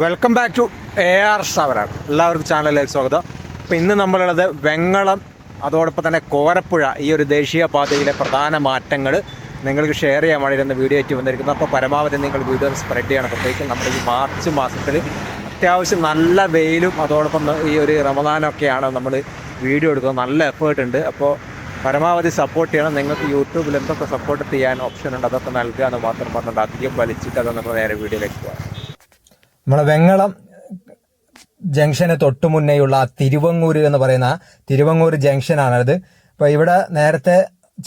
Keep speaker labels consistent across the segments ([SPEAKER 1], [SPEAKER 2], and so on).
[SPEAKER 1] Welcome back to AR സവരാണ്. എല്ലാവർക്കും ചാനലിലേക്ക് സ്വാഗതം. അപ്പോൾ ഇന്ന് നമ്മളുള്ളത് വെങ്ങളം, അതോടൊപ്പം തന്നെ കോരപ്പുഴ, ഈ ഒരു ദേശീയപാതയിലെ പ്രധാന മാറ്റങ്ങൾ നിങ്ങൾക്ക് ഷെയർ ചെയ്യാൻ വേണ്ടിയിരുന്ന വീഡിയോ ആയിട്ട് വന്നിരിക്കുന്നത്. അപ്പോൾ പരമാവധി നിങ്ങൾ വീഡിയോ സ്പ്രെഡ് ചെയ്യണം. പ്രത്യേകിച്ച് നമ്മുടെ ഈ മാർച്ച് മാസത്തിൽ അത്യാവശ്യം നല്ല വെയിലും അതോടൊപ്പം ഈ ഒരു റമദാനൊക്കെയാണ് നമ്മൾ വീഡിയോ എടുക്കുന്നത്. നല്ല എഫേർട്ട് ഉണ്ട്. അപ്പോൾ പരമാവധി സപ്പോർട്ട് ചെയ്യണം. നിങ്ങൾക്ക് യൂട്യൂബിൽ എന്തൊക്കെ സപ്പോർട്ട് ചെയ്യാൻ ഓപ്ഷൻ ഉണ്ട് അതൊക്കെ നൽകുക എന്ന് മാത്രം പറഞ്ഞിട്ട് അധികം വലിച്ചിട്ട് അത് നമ്മൾ നേരെ വീഡിയോയിലേക്ക് പോകാം.
[SPEAKER 2] നമ്മളെ വെങ്ങളം ജംഗ്ഷന് തൊട്ടു മുന്നേയുള്ള തിരുവങ്ങൂര് എന്ന് പറയുന്ന തിരുവങ്ങൂര് ജംഗ്ഷനാണത്. അപ്പോൾ ഇവിടെ നേരത്തെ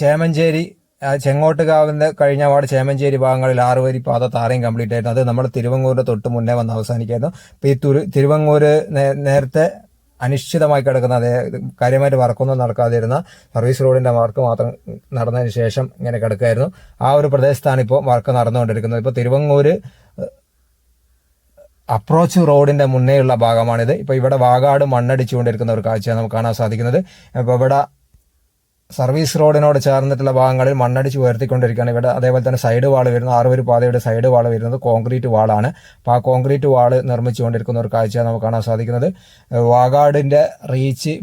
[SPEAKER 2] ചേമഞ്ചേരി ചെങ്ങോട്ടുകാവിന്റെ കഴിഞ്ഞ വാർഡ് ചേമഞ്ചേരി ഭാഗങ്ങളിൽ 6 വരി പാത താറയും കംപ്ലീറ്റ് ആയിരുന്നു. അത് നമ്മൾ തിരുവങ്ങൂരിന്റെ തൊട്ട് മുന്നേ വന്ന് അവസാനിക്കായിരുന്നു. അപ്പോൾ ഈ തിരുവങ്ങൂര് നേരത്തെ അനിശ്ചിതമായി കിടക്കുന്ന കാര്യമായിട്ട് വർക്കൊന്നും നടക്കാതിരുന്ന സർവീസ് റോഡിന്റെ വർക്ക് മാത്രം നടന്നതിന് ശേഷം ഇങ്ങനെ കിടക്കുകയായിരുന്നു. ആ ഒരു പ്രദേശത്താണ് ഇപ്പോൾ വർക്ക് നടന്നുകൊണ്ടിരിക്കുന്നത്. ഇപ്പോൾ തിരുവങ്ങൂര് അപ്രോച്ച് റോഡിന്റെ മുന്നേയുള്ള ഭാഗമാണിത്. ഇപ്പോൾ ഇവിടെ വാഗാട് മണ്ണടിച്ചുകൊണ്ടിരിക്കുന്ന ഒരു കാഴ്ചയാണ് നമുക്ക് കാണാൻ സാധിക്കുന്നത്. അപ്പോൾ ഇവിടെ സർവീസ് റോഡിനോട് ചേർന്നിട്ടുള്ള ഭാഗങ്ങളിൽ മണ്ണടിച്ച് ഉയർത്തിക്കൊണ്ടിരിക്കുകയാണ്. ഇവിടെ അതേപോലെ തന്നെ സൈഡ് വാൾ വരുന്നത് 6 വരി പാതയുടെ സൈഡ് വാൾ വരുന്നത് കോൺക്രീറ്റ് വാളാണ്. അപ്പോൾ ആ കോൺക്രീറ്റ് വാള് നിർമ്മിച്ചുകൊണ്ടിരിക്കുന്ന ഒരു കാഴ്ചയാണ് നമുക്ക് കാണാൻ സാധിക്കുന്നത്. വാഗാടിന്റെ റീച്ച്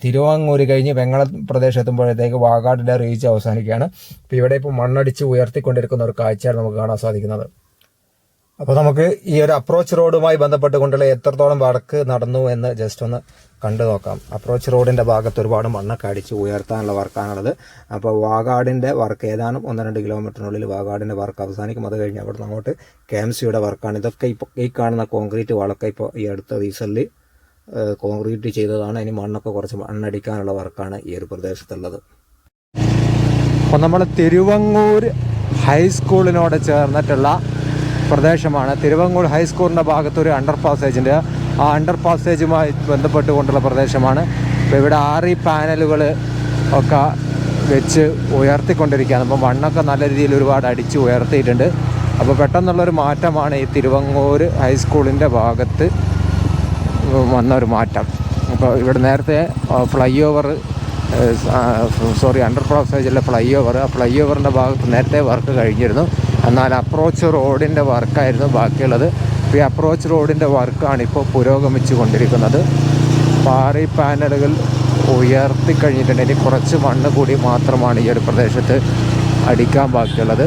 [SPEAKER 2] തിരുവങ്ങൂര് കഴിഞ്ഞ് വെങ്ങളം പ്രദേശം എത്തുമ്പോഴത്തേക്ക് വാഗാടിന്റെ റീച്ച് അവസാനിക്കുകയാണ്. അപ്പോൾ ഇവിടെ ഇപ്പോൾ മണ്ണടിച്ച് ഉയർത്തിക്കൊണ്ടിരിക്കുന്ന ഒരു കാഴ്ചയാണ് നമുക്ക് കാണാൻ സാധിക്കുന്നത്. അപ്പോൾ നമുക്ക് ഈ ഒരു അപ്രോച്ച് റോഡുമായി ബന്ധപ്പെട്ടുകൊണ്ടുള്ള എത്രത്തോളം വർക്ക് നടന്നു എന്ന് ജസ്റ്റ് ഒന്ന് കണ്ടു നോക്കാം. അപ്രോച്ച് റോഡിന്റെ ഭാഗത്ത് ഒരുപാട് മണ്ണൊക്കെ അടിച്ച് ഉയർത്താനുള്ള വർക്കാണുള്ളത്. അപ്പോൾ വാഗാടിന്റെ വർക്ക് ഏതാനും 1-2 കിലോമീറ്ററിനുള്ളിൽ വാഗാടിന്റെ വർക്ക് അവസാനിക്കും. അത് കഴിഞ്ഞ് അവിടെ നിന്ന് അങ്ങോട്ട് KMCയുടെ വർക്കാണ്. ഇതൊക്കെ ഇപ്പോൾ ഈ കാണുന്ന കോൺക്രീറ്റ് വാളൊക്കെ ഇപ്പോൾ ഈ അടുത്ത റീസെന്റ് കോൺക്രീറ്റ് ചെയ്തതാണ്. ഇനി മണ്ണൊക്കെ കുറച്ച് മണ്ണടിക്കാനുള്ള വർക്കാണ് ഈ ഒരു പ്രദേശത്തുള്ളത്.
[SPEAKER 1] അപ്പോൾ നമ്മൾ തിരുവങ്ങൂർ ഹൈസ്കൂളിനോട് ചേർന്നിട്ടുള്ള പ്രദേശമാണ്. തിരുവങ്ങൂർ ഹൈസ്കൂളിൻ്റെ ഭാഗത്തൊരു അണ്ടർ പാസേജുണ്ട്. ആ അണ്ടർ പാസേജുമായി ബന്ധപ്പെട്ടുകൊണ്ടുള്ള പ്രദേശമാണ്. ഇപ്പോൾ ഇവിടെ 6 പാനലുകൾ ഒക്കെ വെച്ച് ഉയർത്തിക്കൊണ്ടിരിക്കുകയാണ്. അപ്പോൾ മണ്ണൊക്കെ നല്ല രീതിയിൽ ഒരുപാട് അടിച്ച് ഉയർത്തിയിട്ടുണ്ട്. അപ്പോൾ പെട്ടെന്നുള്ളൊരു മാറ്റമാണ് ഈ തിരുവങ്ങൂർ ഹൈസ്കൂളിൻ്റെ ഭാഗത്ത് വന്നൊരു മാറ്റം. അപ്പോൾ ഇവിടെ നേരത്തെ അണ്ടർ പാസേജിലെ ഫ്ലൈ ഓവർ, ആ ഫ്ലൈ ഓവറിൻ്റെ ഭാഗത്ത് നേരത്തെ വർക്ക് കഴിഞ്ഞിരുന്നു. എന്നാൽ അപ്രോച്ച് റോഡിൻ്റെ വർക്കായിരുന്നു ബാക്കിയുള്ളത്. ഈ അപ്രോച്ച് റോഡിൻ്റെ വർക്കാണ് ഇപ്പോൾ പുരോഗമിച്ചു കൊണ്ടിരിക്കുന്നത്. 6 പാനലുകൾ ഉയർത്തി കഴിഞ്ഞിട്ടുണ്ട്. ഇനി കുറച്ച് മണ്ണ് കൂടി മാത്രമാണ് ഈ ഒരു പ്രദേശത്ത് അടിക്കാൻ ബാക്കിയുള്ളത്.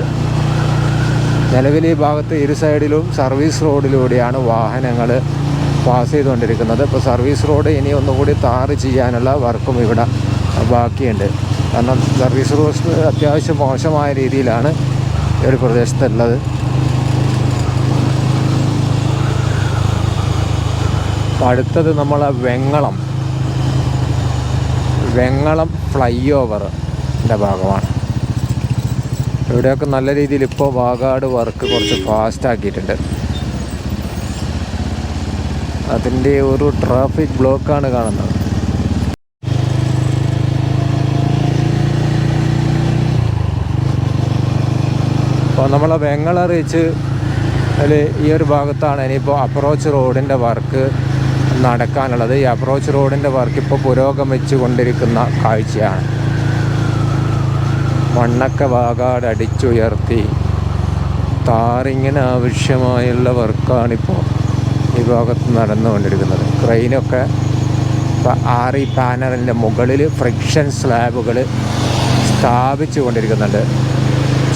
[SPEAKER 1] നിലവിൽ ഈ ഭാഗത്ത് ഇരു സൈഡിലും സർവീസ് റോഡിലൂടെയാണ് വാഹനങ്ങൾ പാസ് ചെയ്തുകൊണ്ടിരിക്കുന്നത്. ഇപ്പോൾ സർവീസ് റോഡ് ഇനി ഒന്നുകൂടി ടാർ ചെയ്യാനുള്ള വർക്കും ഇവിടെ ബാക്കിയുണ്ട്. കാരണം സർവീസ് റോഡ് അത്യാവശ്യം മോശമായ രീതിയിലാണ് ഈ ഒരു പ്രദേശത്തുള്ളത്. അടുത്തത് നമ്മളെ വെങ്ങളം ഫ്ലൈ ഓവറിൻ്റെ ഭാഗമാണ്. ഇവിടെയൊക്കെ നല്ല രീതിയിൽ ഇപ്പോൾ വാഗാട് വർക്ക് കുറച്ച് ഫാസ്റ്റ് ആക്കിയിട്ടുണ്ട്. അതിൻ്റെ ഒരു ട്രാഫിക് ബ്ലോക്കാണ് കാണുന്നത്. അപ്പോൾ നമ്മളെ വെങ്ങളം റീച്ച് ഈ ഒരു ഭാഗത്താണ് ഇനിയിപ്പോൾ അപ്രോച്ച് റോഡിൻ്റെ വർക്ക് നടക്കാനുള്ളത്. ഈ അപ്രോച്ച് റോഡിൻ്റെ വർക്ക് ഇപ്പോൾ പുരോഗമിച്ചു കൊണ്ടിരിക്കുന്ന കാഴ്ചയാണ്. മണ്ണൊക്കെ വാഗാട് അടിച്ചുയർത്തി ടാറിങ്ങിന് ആവശ്യമായുള്ള വർക്കാണിപ്പോൾ ഈ ഭാഗത്ത് നടന്നുകൊണ്ടിരിക്കുന്നത്. ക്രെയിനൊക്കെ ഇപ്പോൾ 6 പാനലിൻ്റെ മുകളിൽ ഫ്രിക്ഷൻ സ്ലാബുകൾ സ്ഥാപിച്ചു കൊണ്ടിരിക്കുന്നുണ്ട്.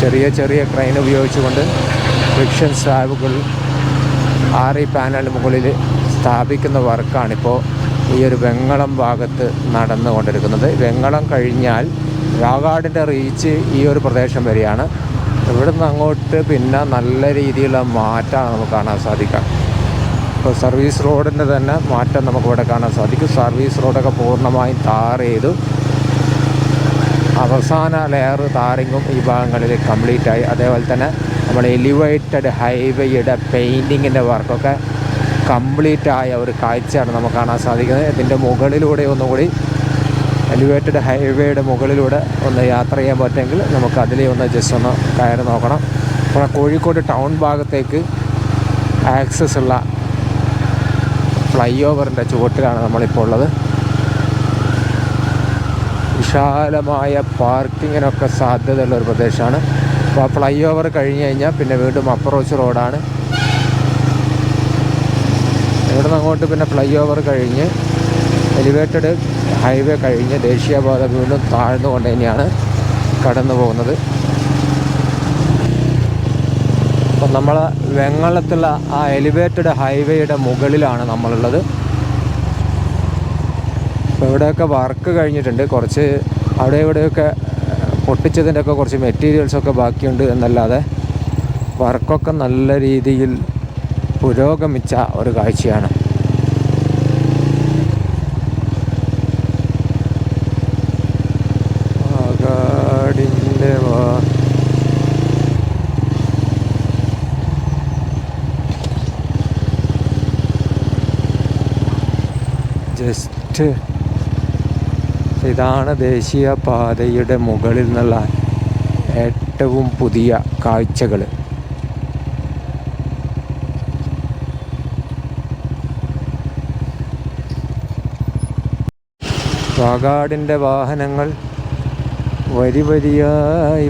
[SPEAKER 1] ചെറിയ ക്രെയിൻ ഉപയോഗിച്ചുകൊണ്ട് ഫ്രിക്ഷൻ സ്ലാബുകൾ 6 പാനലിന് മുകളിൽ സ്ഥാപിക്കുന്ന വർക്കാണിപ്പോൾ ഈ ഒരു വെങ്ങളം ഭാഗത്ത് നടന്നുകൊണ്ടിരിക്കുന്നത്. വെങ്ങളം കഴിഞ്ഞാൽ വാഗാടിൻ്റെ റീച്ച് ഈ ഒരു പ്രദേശം വരെയാണ്. ഇവിടുന്ന് അങ്ങോട്ട് പിന്നെ നല്ല രീതിയിലുള്ള മാറ്റമാണ് നമുക്ക് കാണാൻ സാധിക്കുക. ഇപ്പോൾ സർവീസ് റോഡിൻ്റെ തന്നെ മാറ്റം നമുക്കിവിടെ കാണാൻ സാധിക്കും. സർവീസ് റോഡൊക്കെ പൂർണ്ണമായും ടാർ ചെയ്തു. അവസാന ലെയർ ടാറിങ്ങും ഈ ഭാഗങ്ങളിൽ കംപ്ലീറ്റായി. അതേപോലെ തന്നെ നമ്മുടെ എലിവേറ്റഡ് ഹൈവേയുടെ പെയിൻറ്റിങ്ങിൻ്റെ വർക്കൊക്കെ കംപ്ലീറ്റ് ആയ ഒരു കാഴ്ചയാണ് നമുക്ക് കാണാൻ സാധിക്കുന്നത്. ഇതിൻ്റെ മുകളിലൂടെ ഒന്നുകൂടി എലിവേറ്റഡ് ഹൈവേയുടെ മുകളിലൂടെ ഒന്ന് യാത്ര ചെയ്യാൻ പറ്റുമെങ്കിൽ നമുക്ക് അതിലേ ഒന്ന് ജസ്റ്റ് ഒന്ന് കയറി നോക്കണം. അപ്പോൾ കോഴിക്കോട് ടൗൺ ഭാഗത്തേക്ക് ആക്സസ് ഉള്ള ഫ്ലൈ ഓവറിൻ്റെ ചുവട്ടിലാണ് നമ്മളിപ്പോൾ ഉള്ളത്. വിശാലമായ പാർക്കിങ്ങിനൊക്കെ സാധ്യതയുള്ളൊരു പ്രദേശമാണ്. അപ്പോൾ ആ ഫ്ലൈ ഓവർ കഴിഞ്ഞ് കഴിഞ്ഞാൽ പിന്നെ വീണ്ടും അപ്രോച്ച് റോഡാണ്. ഇവിടെ നിന്ന് അങ്ങോട്ട് പിന്നെ ഫ്ലൈ ഓവർ കഴിഞ്ഞ് എലിവേറ്റഡ് ഹൈവേ കഴിഞ്ഞ് ദേശീയപാത വീണ്ടും താഴ്ന്നുകൊണ്ട് തന്നെയാണ് കടന്നു പോകുന്നത്. അപ്പം നമ്മൾ വെങ്ങളത്തുള്ള ആ എലിവേറ്റഡ് ഹൈവേയുടെ മുകളിലാണ് നമ്മളുള്ളത്. അപ്പോൾ ഇവിടെയൊക്കെ വർക്ക് കഴിഞ്ഞിട്ടുണ്ട്. കുറച്ച് അവിടെ ഇവിടെയൊക്കെ പൊട്ടിച്ചതിൻ്റെയൊക്കെ കുറച്ച് മെറ്റീരിയൽസൊക്കെ ബാക്കിയുണ്ട് എന്നല്ലാതെ വർക്കൊക്കെ നല്ല രീതിയിൽ പുരോഗമിച്ച ഒരു കാഴ്ചയാണ്. വാഗാടിൻ്റെ ജസ്റ്റ് ഇതാണ് ദേശീയപാതയുടെ മുകളിൽ നിന്നുള്ള ഏറ്റവും പുതിയ കാഴ്ചകൾ. വാഗാടിൻ്റെ വാഹനങ്ങൾ വരി വരിയായി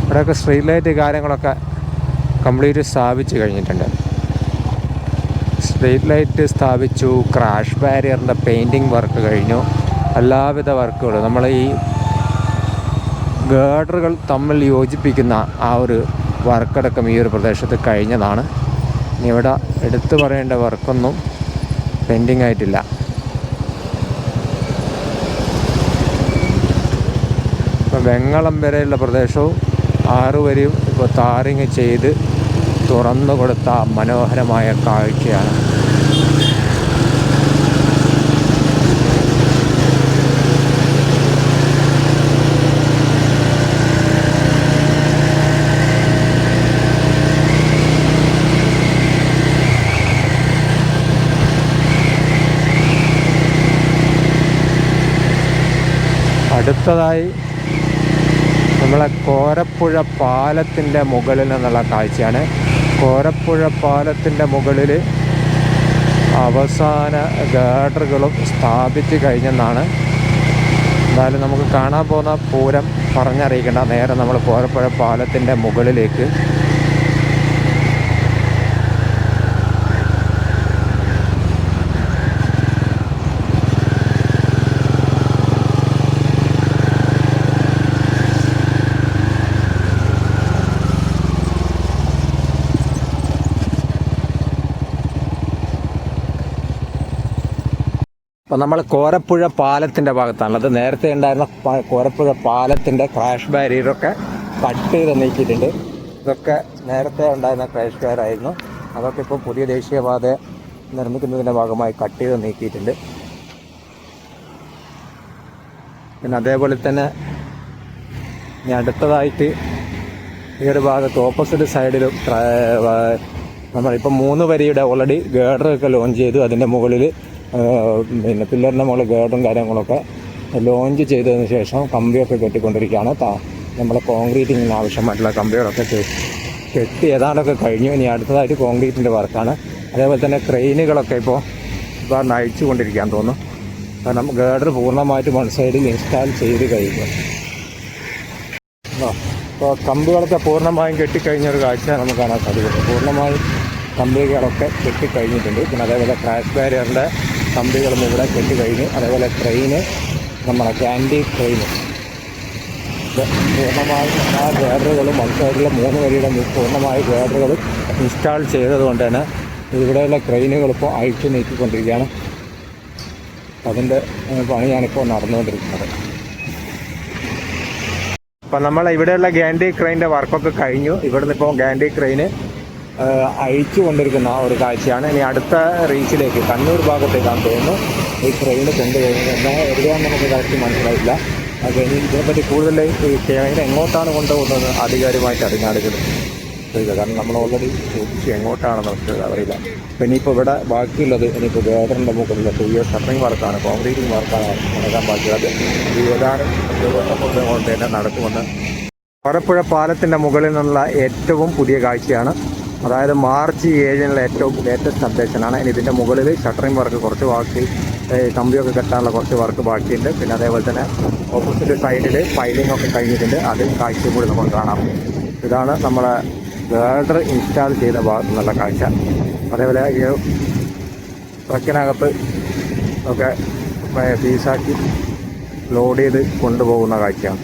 [SPEAKER 1] ഇവിടെയൊക്കെ സ്ട്രീറ്റ് ലൈറ്റ് കാര്യങ്ങളൊക്കെ കംപ്ലീറ്റ് സ്ഥാപിച്ച് കഴിഞ്ഞിട്ടുണ്ട്. സ്ട്രീറ്റ് ലൈറ്റ് സ്ഥാപിച്ചു, ക്രാഷ് ബാരിയറിൻ്റെ പെയിൻറ്റിങ് വർക്ക് കഴിഞ്ഞു, എല്ലാവിധ വർക്കുകളും നമ്മൾ ഈ ഗേഡറുകൾ തമ്മിൽ യോജിപ്പിക്കുന്ന ആ ഒരു വർക്കടക്കം ഈ ഒരു പ്രദേശത്ത് കഴിഞ്ഞതാണ്. ഇനി ഇവിടെ എടുത്തു പറയേണ്ട വർക്കൊന്നും പെൻഡിങ് ആയിട്ടില്ല. ഇപ്പം വെങ്ങളം വരെയുള്ള പ്രദേശവും 6 വരെയും ഇപ്പോൾ ടാറിങ് ചെയ്ത് തുറന്നു കൊടുത്ത മനോഹരമായ കാഴ്ചയാണ്. അടുത്തതായി നമ്മളെ കോരപ്പുഴ പാലത്തിൻ്റെ മുകളിൽ നിന്നുള്ള കാഴ്ചയാണ്. കോരപ്പുഴ പാലത്തിൻ്റെ മുകളിൽ അവസാന ഗാർഡറുകളും സ്ഥാപിച്ച് കഴിഞ്ഞെന്നാണ്. എന്തായാലും നമുക്ക് കാണാൻ പോകുന്ന പൂരം പറഞ്ഞറിയിക്കേണ്ട, നേരെ നമ്മൾ കോരപ്പുഴ പാലത്തിൻ്റെ മുകളിലേക്ക്. അപ്പോൾ നമ്മൾ കോരപ്പുഴ പാലത്തിൻ്റെ ഭാഗത്താണുള്ളത്. നേരത്തെ ഉണ്ടായിരുന്ന കോരപ്പുഴ പാലത്തിൻ്റെ ക്രാഷ് ബാരിയറൊക്കെ കട്ട് ചെയ്ത് നീക്കിയിട്ടുണ്ട്. ഇതൊക്കെ നേരത്തെ ഉണ്ടായിരുന്ന ക്രാഷ് ബാരിയറായിരുന്നു. അതൊക്കെ ഇപ്പോൾ പുതിയ ദേശീയപാത നിർമ്മിക്കുന്നതിൻ്റെ ഭാഗമായി കട്ട് ചെയ്ത് നീക്കിയിട്ടുണ്ട്. പിന്നെ അതേപോലെ തന്നെ ഇനി അടുത്തതായിട്ട് ഈ ഒരു ഭാഗത്ത് ഓപ്പോസിറ്റ് സൈഡിലും നമ്മളിപ്പോൾ 3 വരിയുടെ ഓൾറെഡി ഗേഡറൊക്കെ ലോഞ്ച് ചെയ്തു. അതിൻ്റെ മുകളിൽ പിന്നെ പില്ലറിൻ്റെ മുകളിൽ ഗേഡറും കാര്യങ്ങളൊക്കെ ലോഞ്ച് ചെയ്തതിന് ശേഷം കമ്പിയൊക്കെ കെട്ടിക്കൊണ്ടിരിക്കുകയാണ്. നമ്മൾ കോൺക്രീറ്റിങ്ങിന് ആവശ്യമായിട്ടുള്ള കമ്പികളൊക്കെ കെട്ടി ഏതാണ്ടൊക്കെ കഴിഞ്ഞു. ഇനി അടുത്തതായിട്ട് കോൺക്രീറ്റിൻ്റെ വർക്കാണ്. അതേപോലെ തന്നെ ക്രെയിനുകളൊക്കെ ഇപ്പോൾ അയച്ചു കൊണ്ടിരിക്കാൻ തോന്നുന്നു. കാരണം ഗേഡർ പൂർണ്ണമായിട്ട് വൺ സൈഡിൽ ഇൻസ്റ്റാൾ ചെയ്ത് കഴിഞ്ഞു. അപ്പോൾ കമ്പികളൊക്കെ പൂർണ്ണമായും കെട്ടിക്കഴിഞ്ഞൊരു കാഴ്ച നമുക്ക് കാണാൻ സാധിക്കും. പൂർണ്ണമായും കമ്പികളൊക്കെ കെട്ടിക്കഴിഞ്ഞിട്ടുണ്ട്. പിന്നെ അതേപോലെ ക്രാഷ് ബാരിയറിൻ്റെ കമ്പികളും ഇവിടെ കെട്ടിക്കഴിഞ്ഞു. അതേപോലെ ട്രെയിന്, നമ്മളെ ക്യാൻഡി ട്രെയിന് പൂർണ്ണമായും ആ ഗേഡറുകളും വൺ സൈഡിലെ 3 വരിയുടെ പൂർണ്ണമായ ഗേഡറുകളും ഇൻസ്റ്റാൾ ചെയ്തതുകൊണ്ട് തന്നെ ഇവിടെയുള്ള ക്രെയിനുകൾ ഇപ്പോൾ അഴിച്ചു നീക്കിക്കൊണ്ടിരിക്കുകയാണ്. അതിൻ്റെ പണിയാണിപ്പോൾ നടന്നുകൊണ്ടിരിക്കുന്നത്. അപ്പം നമ്മൾ ഇവിടെയുള്ള ഗാൻഡി ക്രെയിൻ്റെ വർക്കൊക്കെ കഴിഞ്ഞു. ഇവിടുന്ന് ഇപ്പോൾ ഗാൻഡി ക്രെയിന് അഴിച്ചു കൊണ്ടിരിക്കുന്ന ഒരു കാഴ്ചയാണ്. ഇനി അടുത്ത റീച്ചിലേക്ക് കണ്ണൂർ ഭാഗത്തേക്കാണ് തോന്നുന്നു ഈ ട്രെയിൻ കൊണ്ടുപോകുന്നത്. എന്നാൽ എവിടെയാണെന്ന് നമുക്ക് കറക്റ്റ് മനസ്സിലായില്ല. അത് ഇനി ഇതിനെപ്പറ്റി കൂടുതൽ ഈ ട്രെയിൻ എങ്ങോട്ടാണ് കൊണ്ടുപോകുന്നത് ആധികാരികമായിട്ട് അറിഞ്ഞാടുകൾ കാരണം നമ്മൾ ഓൾറെഡി ചോദിച്ചു എങ്ങോട്ടാണെന്ന് നമുക്ക് അറിയില്ല. പിന്നെ ഇപ്പോൾ ഇവിടെ ബാക്കിയുള്ളത് ഇനിയിപ്പോൾ ഗേഡറിൻ്റെ മുകളിൽ 2 ഇയർ ഷട്ടറിങ് വർക്കാണ്, കോൺക്രീറ്റിംഗ് വർക്കാണ് നടക്കാൻ ബാക്കിയുള്ളത്. ഈ ഏതാനും കൊണ്ട് തന്നെ നടക്കുമെന്ന് കോരപ്പുഴ പാലത്തിൻ്റെ മുകളിൽ നിന്നുള്ള ഏറ്റവും പുതിയ കാഴ്ചയാണ്. അതായത് മാർച്ച് 7 ഏറ്റവും ലേറ്റസ്റ്റ് അപ്ഡേഷനാണ്. ഇനി ഇതിൻ്റെ മുകളിൽ ഷട്ടറിങ് വർക്ക് കുറച്ച് ബാക്കി, കമ്പിയൊക്കെ കെട്ടാനുള്ള കുറച്ച് വർക്ക് ബാക്കിയുണ്ട്. പിന്നെ അതേപോലെ തന്നെ ഓപ്പോസിറ്റ് സൈഡിൽ പൈലിംഗ് ഒക്കെ കഴിഞ്ഞിട്ടുണ്ട്. അത് കാഴ്ചയും കൂടി നമുക്ക് കാണാം. ഇതാണ് നമ്മളെ ഗേർഡർ ഇൻസ്റ്റാൾ ചെയ്ത ഭാഗത്തു നിന്നുള്ള കാഴ്ച. അതേപോലെ ഈ ട്രക്കിനകത്ത് ഒക്കെ പീസാക്കി ലോഡ് ചെയ്ത് കൊണ്ടുപോകുന്ന കാഴ്ചയാണ്.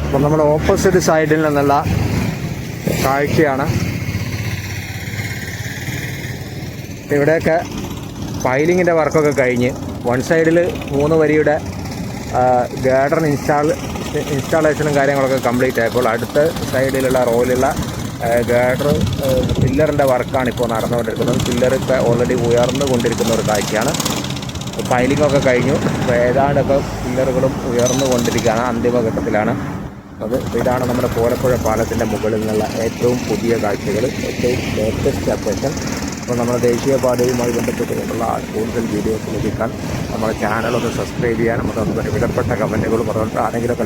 [SPEAKER 1] അപ്പം നമ്മൾ ഓപ്പോസിറ്റ് സൈഡിൽ നിന്നുള്ള കാഴ്ചയാണ്. ഇവിടെയൊക്കെ പൈലിങ്ങിൻ്റെ വർക്കൊക്കെ കഴിഞ്ഞ് വൺ സൈഡിൽ 3 വരിയുടെ ഗാർഡർ ഇൻസ്റ്റാളേഷനും കാര്യങ്ങളൊക്കെ കംപ്ലീറ്റ് ആയപ്പോൾ അടുത്ത സൈഡിലുള്ള റോയിലുള്ള ഗാർഡർ പില്ലറിൻ്റെ വർക്കാണ് ഇപ്പോൾ നടന്നുകൊണ്ടിരിക്കുന്നത്. പില്ലറൊക്കെ ഓൾറെഡി ഉയർന്നു കൊണ്ടിരിക്കുന്ന ഒരു കാഴ്ചയാണ്. പൈലിങ്ങൊക്കെ കഴിഞ്ഞു. ഇപ്പോൾ ഏതാണ്ടൊക്കെ പില്ലറുകളും ഉയർന്നു കൊണ്ടിരിക്കുകയാണ്, അന്തിമഘട്ടത്തിലാണ്. ഇതാണ് നമ്മുടെ കോരപ്പുഴ പാലത്തിൻ്റെ മുകളിൽ നിന്നുള്ള ഏറ്റവും പുതിയ കാഴ്ചകൾ, ഏറ്റവും ലേറ്റസ്റ്റ് അപ്ഡേഷൻ. അപ്പോൾ നമ്മുടെ ദേശീയപാതയുമായി ബന്ധപ്പെട്ടുകൊണ്ടുള്ള കൂടുതൽ വീഡിയോസ് ലഭിക്കാൻ നമ്മുടെ ചാനലൊന്ന് സബ്സ്ക്രൈബ് ചെയ്യാനും, അതുകൊണ്ട് വിലപ്പെട്ട കമൻറ്റുകളും അതുകൊണ്ട് ആരെങ്കിലുമൊക്കെ